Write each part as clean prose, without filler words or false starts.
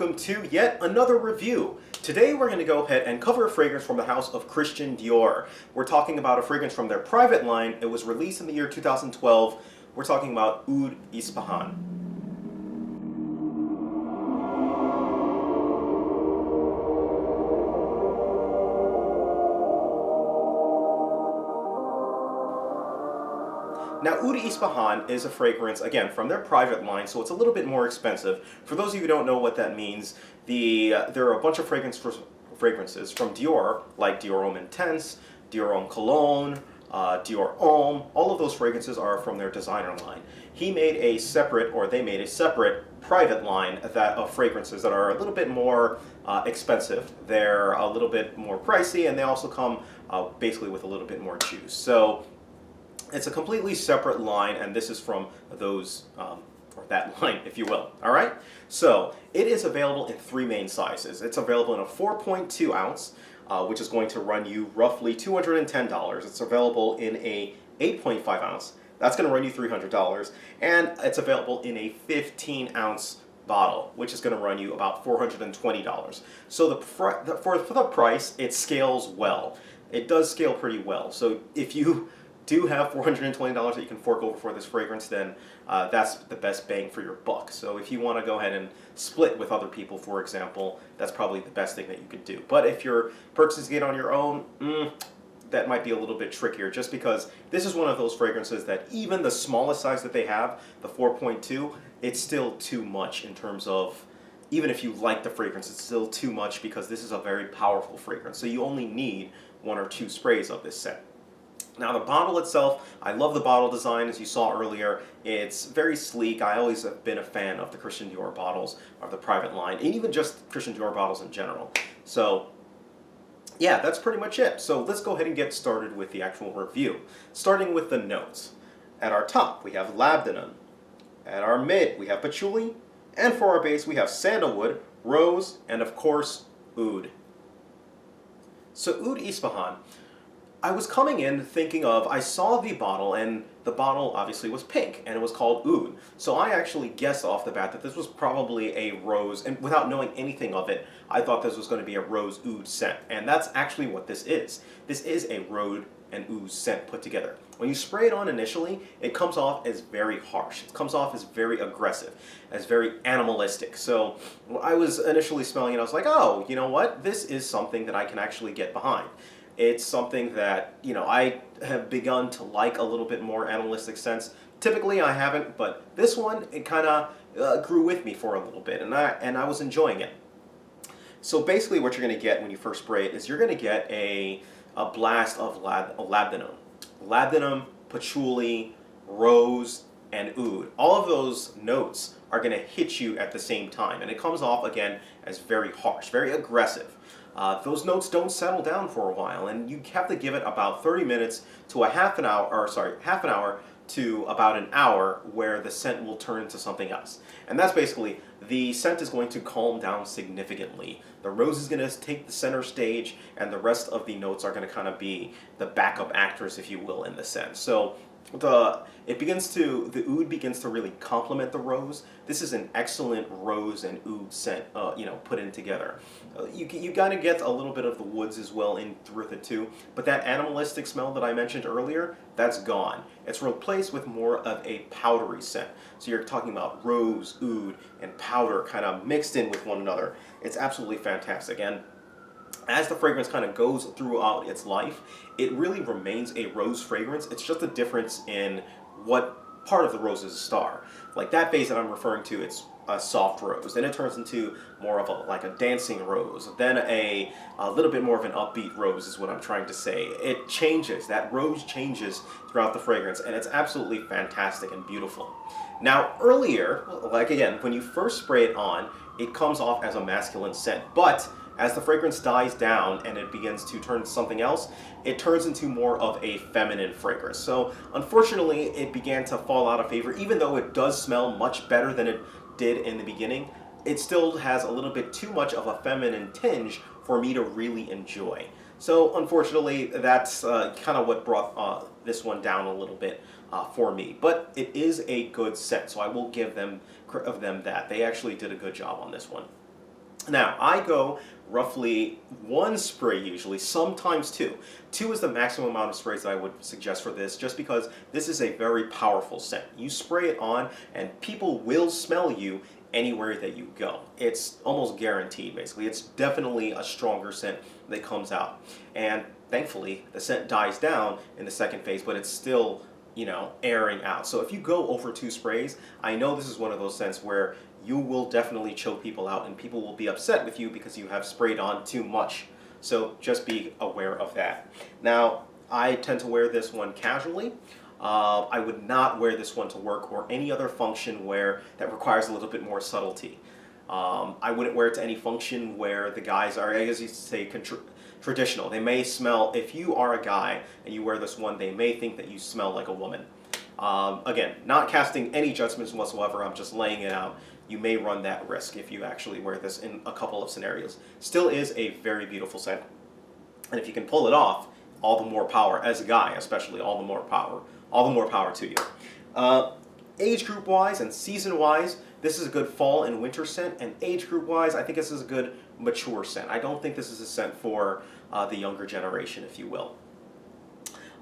welcome to yet another review. Today we're going to go ahead and cover a fragrance from the house of Christian Dior. We're talking about a fragrance from their private line. It was released in the year 2012. We're talking about Oud Ispahan. Now, Oud Ispahan is a fragrance, again, from their private line, so it's a little bit more expensive. For those of you who don't know what that means, there are a bunch of fragrances from Dior, like Dior Homme Intense, Dior Homme Cologne, Dior Homme. All of those fragrances are from their designer line. They made a separate private line of fragrances that are a little bit more expensive. They're a little bit more pricey, and they also come basically with a little bit more juice. So it's a completely separate line, and this is from those, or that line, if you will. All right? So it is available in three main sizes. It's available in a 4.2 ounce, which is going to run you roughly $210. It's available in a 8.5 ounce. That's going to run you $300. And it's available in a 15 ounce bottle, which is going to run you about $420. So for the price, it scales well. It does scale pretty well. So if you do have $420 that you can fork over for this fragrance, then that's the best bang for your buck. So if you want to go ahead and split with other people, for example, that's probably the best thing that you could do. But if you're purchasing it on your own, that might be a little bit trickier, just because this is one of those fragrances that even the smallest size that they have, the 4.2, it's still too much in terms of, even if you like the fragrance, it's still too much because this is a very powerful fragrance. So you only need one or two sprays of this set. Now, the bottle itself, I love the bottle design, as you saw earlier. It's very sleek. I always have been a fan of the Christian Dior bottles, of the private line, and even just Christian Dior bottles in general. So yeah, that's pretty much it. So let's go ahead and get started with the actual review. Starting with the notes. At our top, we have labdanum. At our mid, we have patchouli. And for our base, we have sandalwood, rose, and of course, oud. So Oud Ispahan, I was coming in thinking of, I saw the bottle, and the bottle obviously was pink, and it was called Oud. So I actually guessed off the bat that this was probably a rose, and without knowing anything of it, I thought this was going to be a rose oud scent. And that's actually what this is. This is a rose and oud scent put together. When you spray it on initially, it comes off as very harsh. It comes off as very aggressive, as very animalistic. So when I was initially smelling it, I was like, oh, you know what? This is something that I can actually get behind. It's something that, I have begun to like a little bit more animalistic scents. Typically I haven't, but this one, it kind of grew with me for a little bit, and I was enjoying it. So basically what you're going to get when you first spray it is you're going to get a blast of labdanum. Labdanum, patchouli, rose, and oud. All of those notes are going to hit you at the same time, and it comes off again as very harsh, very aggressive. Those notes don't settle down for a while, and you have to give it about 30 minutes to half an hour to about an hour, where the scent will turn into something else. And that's basically, the scent is going to calm down significantly. The rose is going to take the center stage, and the rest of the notes are going to kind of be the backup actors, if you will, in the scent. So the oud begins to really complement the rose. This is an excellent rose and oud scent, put in together. You gotta get a little bit of the woods as well in with it too, but that animalistic smell that I mentioned earlier, that's gone. It's replaced with more of a powdery scent. So you're talking about rose, oud, and powder kind of mixed in with one another. It's absolutely fantastic. And as the fragrance kind of goes throughout its life, it really remains a rose fragrance. It's just a difference in what part of the rose is a star. Like that phase that I'm referring to, it's a soft rose. Then it turns into more of a dancing rose. Then a little bit more of an upbeat rose is what I'm trying to say. It changes. That rose changes throughout the fragrance, and it's absolutely fantastic and beautiful. Now earlier, again, when you first spray it on, it comes off as a masculine scent, but as the fragrance dies down and it begins to turn to something else, it turns into more of a feminine fragrance. So unfortunately, it began to fall out of favor. Even though it does smell much better than it did in the beginning, it still has a little bit too much of a feminine tinge for me to really enjoy. So unfortunately, that's kind of what brought this one down a little bit for me. But it is a good scent, so I will give them that. They actually did a good job on this one. Now, I go roughly one spray usually, sometimes two. Two is the maximum amount of sprays that I would suggest for this, just because this is a very powerful scent. You spray it on and people will smell you anywhere that you go. It's almost guaranteed, basically. It's definitely a stronger scent that comes out. And thankfully, the scent dies down in the second phase, but it's still, airing out. So if you go over two sprays, I know this is one of those scents where you will definitely choke people out and people will be upset with you because you have sprayed on too much. So just be aware of that. Now, I tend to wear this one casually. I would not wear this one to work or any other function that requires a little bit more subtlety. I wouldn't wear it to any function where the guys are, I guess you say, traditional. They may smell, if you are a guy and you wear this one, they may think that you smell like a woman. Again, not casting any judgments whatsoever, I'm just laying it out. You may run that risk if you actually wear this in a couple of scenarios. Still is a very beautiful scent. And if you can pull it off, all the more power, as a guy especially, all the more power to you. Age group wise and season wise, this is a good fall and winter scent, and age group wise, I think this is a good mature scent. I don't think this is a scent for the younger generation, if you will.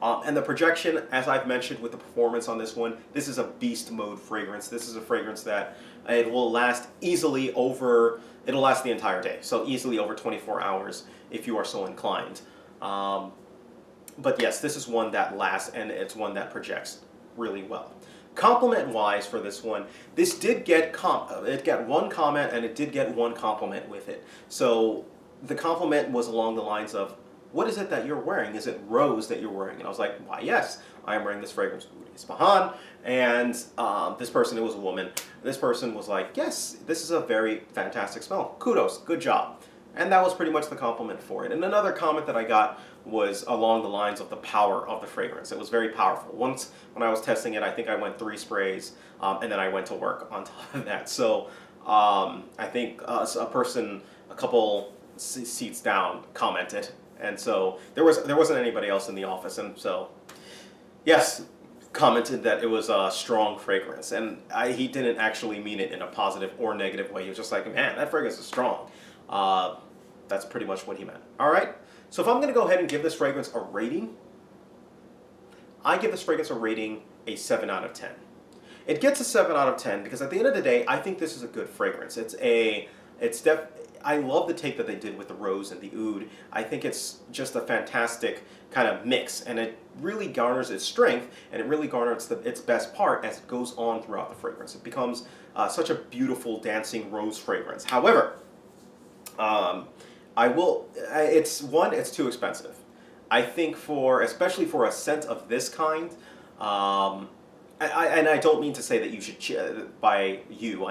And the projection, as I've mentioned with the performance on this one, this is a beast mode fragrance. This is a fragrance that it will last easily it'll last the entire day. So easily over 24 hours if you are so inclined. But yes, this is one that lasts and it's one that projects really well. Compliment wise for this one, this did get one comment and it did get one compliment with it. So the compliment was along the lines of, what is it that you're wearing? Is it rose that you're wearing? And I was like, why, yes, I am wearing this fragrance, Oud Ispahan. And this person, it was a woman, this person was like, yes, this is a very fantastic smell. Kudos, good job. And that was pretty much the compliment for it. And another comment that I got was along the lines of the power of the fragrance. It was very powerful. Once, when I was testing it, I think I went 3 sprays, and then I went to work on top of that. So I think a person, a couple seats down, commented. And so there wasn't anybody else in the office, and so yes, commented that it was a strong fragrance, and he didn't actually mean it in a positive or negative way. He was just like, man, that fragrance is strong. That's pretty much what he meant. All right, so if I'm going to go ahead and give this fragrance a rating, I give this fragrance a rating a 7 out of 10. It gets a 7 out of 10 because at the end of the day, I think this is a good fragrance. I love the take that they did with the rose and the oud. I think it's just a fantastic kind of mix, and it really garners its strength, and it really garners its best part as it goes on throughout the fragrance. It becomes such a beautiful dancing rose fragrance. However, it's too expensive. I think especially for a scent of this kind, and I don't mean to say that you should, I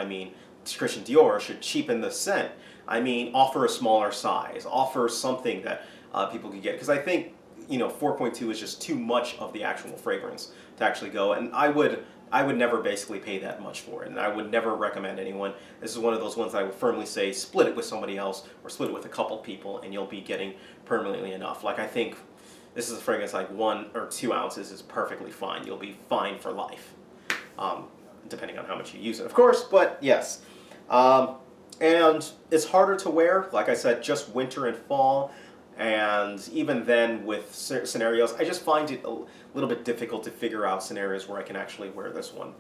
mean Christian Dior should cheapen the scent. I mean, offer a smaller size, offer something that people could get. Because I think, 4.2 is just too much of the actual fragrance to actually go. And I would never basically pay that much for it. And I would never recommend anyone. This is one of those ones that I would firmly say, split it with somebody else or split it with a couple people and you'll be getting permanently enough. Like, I think this is a fragrance like 1 or 2 ounces is perfectly fine. You'll be fine for life. Depending on how much you use it, of course, but yes. And it's harder to wear, like I said, just winter and fall, and even then with scenarios, I just find it a little bit difficult to figure out scenarios where I can actually wear this one.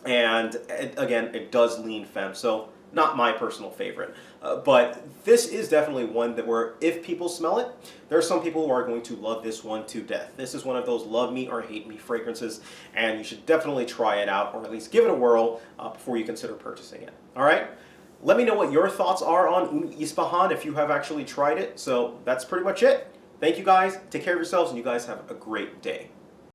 And again, it does lean femme, so not my personal favorite. But this is definitely one where if people smell it, there are some people who are going to love this one to death. This is one of those love me or hate me fragrances, and you should definitely try it out, or at least give it a whirl before you consider purchasing it. All right? Let me know what your thoughts are on Oud Ispahan if you have actually tried it. So that's pretty much it. Thank you guys. Take care of yourselves, and you guys have a great day.